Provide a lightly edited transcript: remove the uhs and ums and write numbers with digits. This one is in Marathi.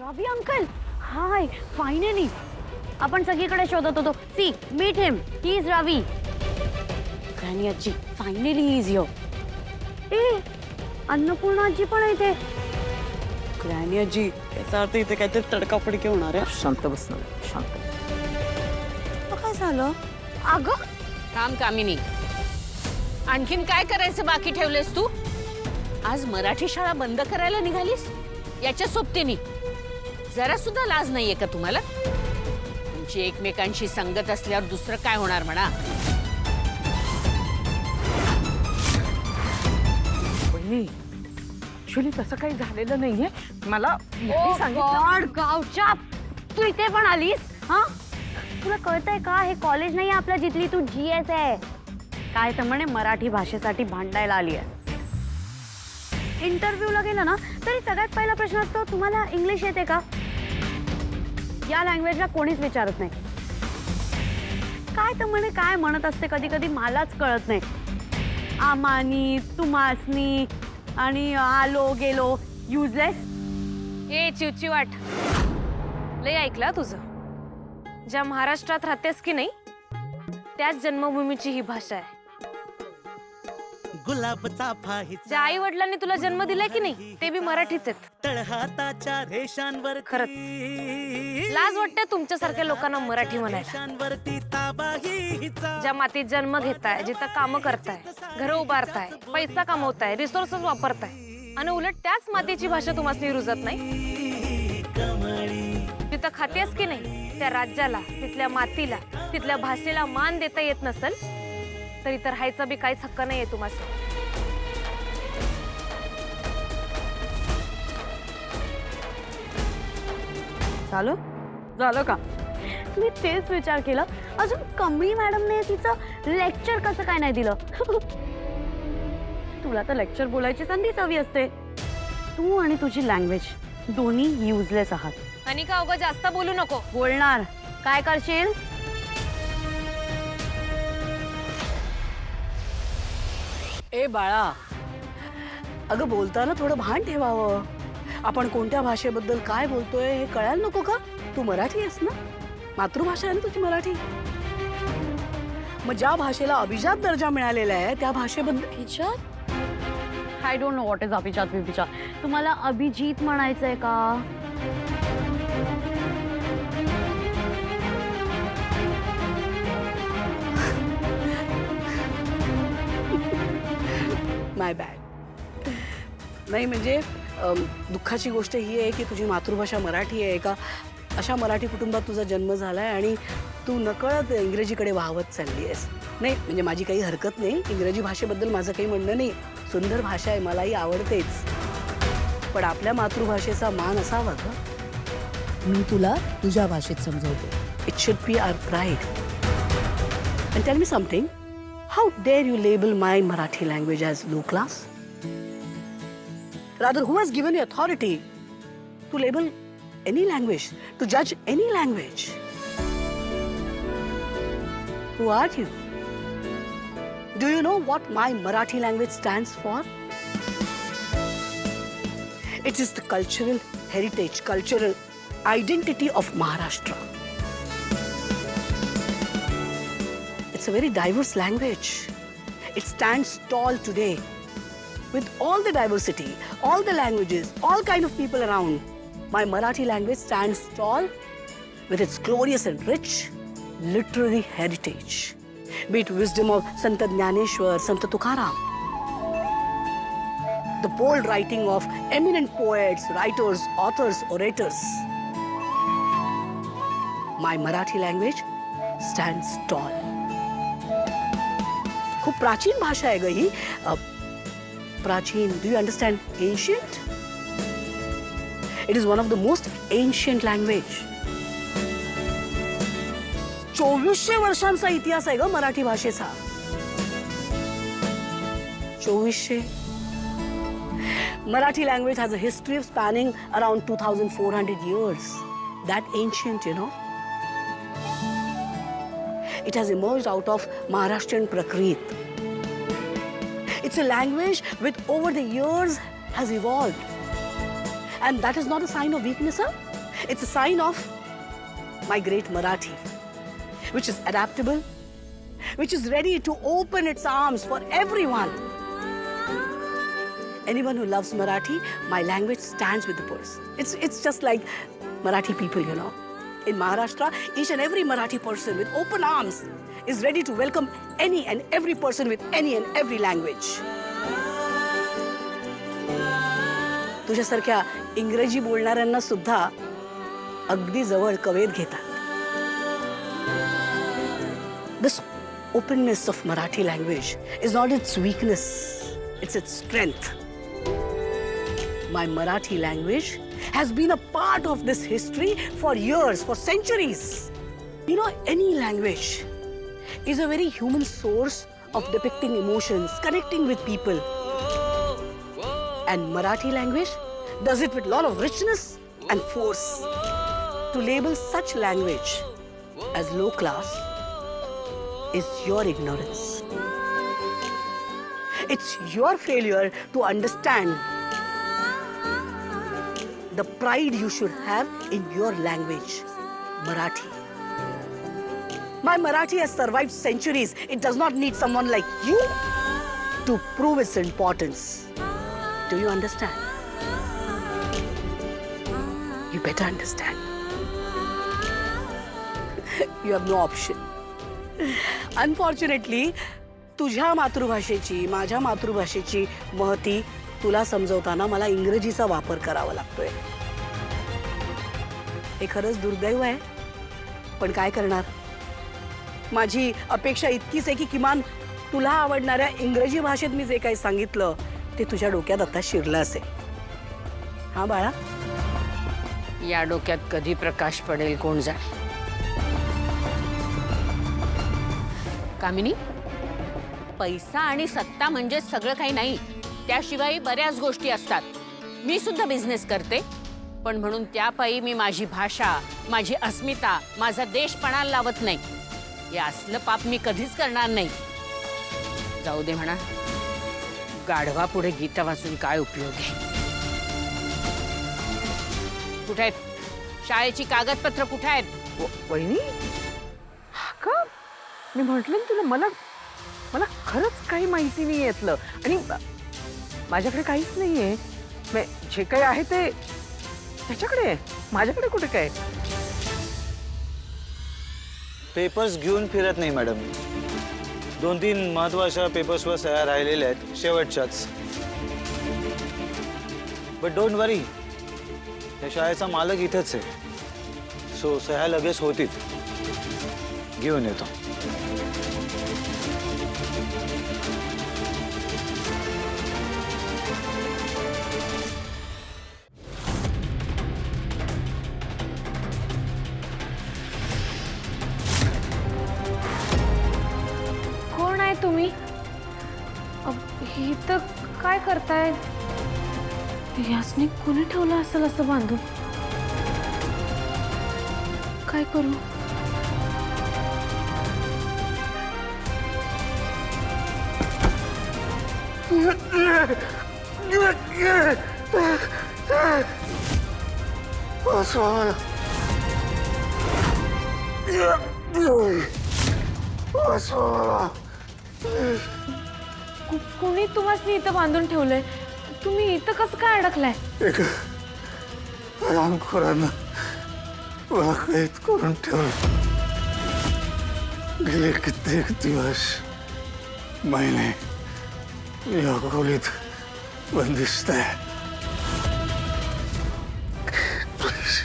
रवी अंकल, हाय, फायनली आपण सगळीकडे शोधत होतो. See, meet him, he is Ravi. Granny आजी, फायनली ही इज हिअर. ए, अन्नपूर्णा आजी पण आहे इथे. ग्रॅनी आजी, याचा अर्थ इथे काहीतरी तडकाफडकी होणार आहे. शांत बस ना, शांत. काय झालं? अगं थांब कामिनी, आणखीन काय करायचं बाकी ठेवलेस तू? आज मराठी शाळा बंद करायला निघालीस याच्या सोबतीने? जरा सुद्धा लाज नाहीये का तुम्हाला? तुमची एकमेकांशी संगत असल्यावर दुसरं काय होणार म्हणा. वहिनी, ऍक्च्युली तसं काही झालेलं नाहीये. मला गॉड, गावच्या, तू इथे पण आलीस? हा, तुला कळतंय का हे कॉलेज नाही आपल्या जिथली तू GS आहे. काय तर म्हणे मराठी भाषेसाठी भांडायला आली आहे. इंटरव्ह्यूला गेलं ना तरी सगळ्यात पहिला प्रश्न असतो, तुम्हाला इंग्लिश येते का? या लँग्वेजला कोणीच विचारत नाही. काय तर म्हणे काय म्हणत असते कधी कधी मलाच कळत नाही. आमानी, तुमासनी आणि आलो गेलो, युजलेस. ए चिवचिवाट, लय ऐकलं तुझं. ज्या महाराष्ट्रात राहतेस की नाही त्याच जन्मभूमीची ही भाषा आहे. गुलाबचा ज्या आई वडिलांनी तुला जन्म दिलाय की नाही ते बी मराठीच आहेत. तळहाताच्या रेषांवर खरंच लाज वाटते तुमच्यासारख्या लोकांना मराठी म्हणायला. ज्या मातीत जन्म घेताय, जिथं कामं करताय, घर उभारताय, पैसा कमवताय, रिसोर्सेस वापरताय आणि उलट त्याच मातीची भाषा तुम्हाला रुजत नाही. जिथं खातेस की नाही त्या राज्याला, तिथल्या मातीला, तिथल्या भाषेला मान देता येत नसेल तरी तर हायचा बी काहीच हक्क नाहीये तुम्हाला. झालं झालं का? मी तेच विचार केला, अजून कमळी मॅडमने तिचं लेक्चर कसं काय नाही दिलं. तुला तर लेक्चर बोलायची संधीच हवी असते. तू आणि तुझी लँग्वेज दोन्ही युजलेस आहात. आणि का अगं जास्त बोलू नको. बोलणार काय करशील? ए बाळा, अगं बोलताना थोडं भान ठेवावं. आपण कोणत्या भाषेबद्दल काय बोलतोय हे कळायला नको का? तू मराठी आहेस ना, मातृभाषा आहे ना तुझी मराठी. मग ज्या भाषेला अभिजात दर्जा मिळालेला आहे त्या भाषेबद्दल. अभिजात? I don't know what is अभिजात बिभिजात. तुम्हाला अभिजीत म्हणायचंय का? माय बॅड. नाही म्हणजे दुःखाची गोष्ट ही आहे की तुझी मातृभाषा मराठी आहे. का अशा मराठी कुटुंबात तुझा जन्म झालाय आणि तू नकळत इंग्रजीकडे वाहवत चालली आहेस. नाही म्हणजे माझी काही हरकत नाही, इंग्रजी भाषेबद्दल माझं काही म्हणणं नाही. सुंदर भाषा आहे, मलाही आवडतेच. पण आपल्या मातृभाषेचा मान असावा ग. मी तुला तुझ्या भाषेत समजवते. It should be our pride. And tell me something, how dare you label my Marathi language as low class? Rather, who has given you authority to label any language, to judge any language? Who are you? Do you know what my Marathi language stands for? It is the cultural heritage, cultural identity of Maharashtra. It's a very diverse language. It stands tall today with all the diversity, all the languages, all kind of people around. My Marathi language stands tall with its glorious and rich literary heritage. Be it wisdom of Sant Jnaneshwar, Sant Tukaram, the bold writing of eminent poets, writers, authors, orators. My Marathi language stands tall. खूप प्राचीन भाषा आहे ग ही. प्राचीन, do you understand? Ancient. It is one of the most ancient language. 2400 वर्षांचा इतिहास आहे ग मराठी भाषेचा. 2400. Marathi language has a history of spanning around 2,400 years. That ancient, you know. It has emerged out of Maharashtrian Prakrit. It's a language which over the years has evolved. And that is not a sign of weakness, huh? It's a sign of my great Marathi, which is adaptable, which is ready to open its arms for everyone. Anyone who loves Marathi, my language stands with the person. It's just like Marathi people, you know. In Maharashtra, each and every Marathi person with open arms is ready to welcome any and every person with any and every language. तुझ्यासारख्या इंग्रजी बोलणाऱ्यांना सुद्धा अगदी जवळ कवेत घेतात. This openness of Marathi language is not its weakness, it's its strength. My Marathi language has been a part of this history for years, for centuries. You know, any language is a very human source of depicting emotions, connecting with people. And Marathi language does it with a lot of richness and force. To label such language as low class is your ignorance. It's your failure to understand the pride you should have in your language, Marathi. My Marathi has survived centuries. It does not need someone like you to prove its importance. Do you understand? You better understand. You have no option. Unfortunately, तुझ्या मातृभाषेची, माझ्या मातृभाषेची महती तुला समजवताना मला इंग्रजीचा वापर करावा लागतोय. हे खरंच दुर्दैव आहे, पण काय करणार? माझी अपेक्षा इतकीच आहे की किमान तुला आवडणाऱ्या इंग्रजी भाषेत मी जे काही सांगितलं ते तुझ्या डोक्यात आता शिरलं असेल. हा बाळा? या डोक्यात कधी प्रकाश पडेल कोण जाणे. कामिनी, पैसा आणि सत्ता म्हणजे सगळं काही नाही. त्याशिवाय बऱ्याच गोष्टी असतात. मी सुद्धा बिझनेस करते, पण म्हणून त्यापायी मी माझी भाषा, माझी अस्मिता, माझा देश पणाला लावत नाही. हे असलं पाप मी कधीच करणार नाही. जाऊ दे म्हणा, गाढवा पुढे गीता वाचून काय उपयोग आहे. कुठे आहेत शाळेची कागदपत्र? कुठे आहेत? वहिनी, हा का? मी म्हटलं ना तुला, मला खरंच काही माहिती नाही यातलं, आणि माझ्याकडे काहीच नाहीये. जे काही आहे ते त्याच्याकडे आहे, माझ्याकडे कुठे काय? पेपर्स घेऊन फिरत नाही मॅडम. 2-3 महत्वाच्या पेपर्सवर सह्या राहिलेल्या आहेत, शेवटच्याच. बट डोंट वरी, या शाळेचा मालक इथंच आहे, सो सह्या लगेच होतील. घेऊन येतो. कोण आहे तुम्ही? ही तर काय करताय? यासनी कोणी ठेवलं असेल असं बांधून? काय करू? कोणी तुम्हाला इथं बांधून ठेवलंय? तुम्ही इथं कसं काय अडकलाय? रामखोरानं मला कैद करून ठेवलं. गेले कित्येक दिवस, महिने मी या खोलीत बंदिस्त आहे. प्लीज